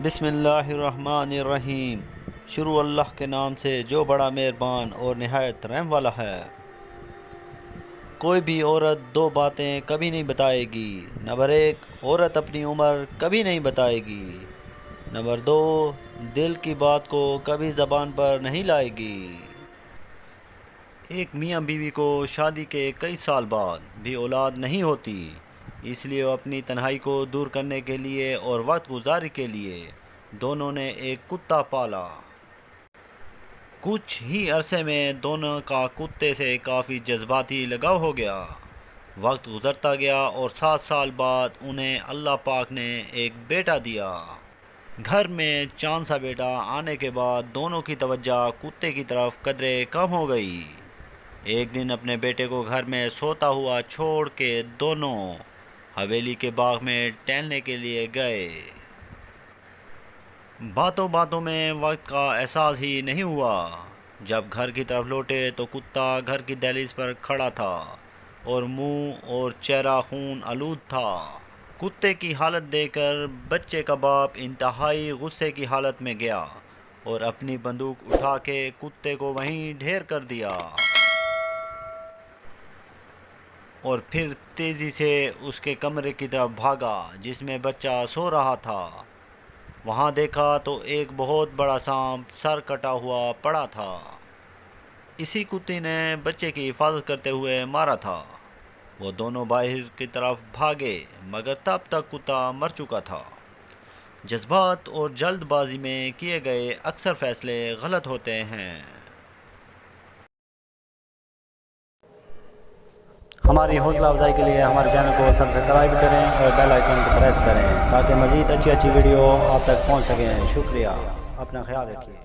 بسم اللہ الرحمن الرحیم۔ شروع اللہ کے نام سے جو بڑا مہربان اور نہایت رحم والا ہے۔ کوئی بھی عورت دو باتیں کبھی نہیں بتائے گی۔ نمبر 1، عورت اپنی عمر کبھی نہیں بتائے گی۔ نمبر 2، دل کی بات کو کبھی زبان پر نہیں لائے گی۔ ایک میاں بیوی کو شادی کے کئی سال بعد بھی اولاد نہیں ہوتی، اس لیے وہ اپنی تنہائی کو دور کرنے کے لیے اور وقت گزاری کے لیے دونوں نے ایک کتا پالا۔ کچھ ہی عرصے میں دونوں کا کتے سے کافی جذباتی لگاؤ ہو گیا۔ وقت گزرتا گیا اور 7 سال بعد انہیں اللہ پاک نے ایک بیٹا دیا۔ گھر میں چاند سا بیٹا آنے کے بعد دونوں کی توجہ کتے کی طرف قدرے کم ہو گئی۔ ایک دن اپنے بیٹے کو گھر میں سوتا ہوا چھوڑ کے دونوں حویلی کے باغ میں ٹہلنے کے لیے گئے۔ باتوں باتوں میں وقت کا احساس ہی نہیں ہوا۔ جب گھر کی طرف لوٹے تو کتا گھر کی دہلیز پر کھڑا تھا اور منہ اور چہرہ خون آلود تھا۔ کتے کی حالت دیکھ کر بچے کا باپ انتہائی غصے کی حالت میں گیا اور اپنی بندوق اٹھا کے کتے کو وہیں ڈھیر کر دیا اور پھر تیزی سے اس کے کمرے کی طرف بھاگا جس میں بچہ سو رہا تھا۔ وہاں دیکھا تو ایک بہت بڑا سانپ سر کٹا ہوا پڑا تھا۔ اسی کتے نے بچے کی حفاظت کرتے ہوئے مارا تھا۔ وہ دونوں باہر کی طرف بھاگے مگر تب تک کتا مر چکا تھا۔ جذبات اور جلد بازی میں کیے گئے اکثر فیصلے غلط ہوتے ہیں۔ ہماری حوصلہ افزائی کے لیے ہمارے چینل کو سبسکرائب کریں اور بیل آئیکن کو پریس کریں تاکہ مزید اچھی ویڈیو آپ تک پہنچ سکیں۔ شکریہ، اپنا خیال رکھیے۔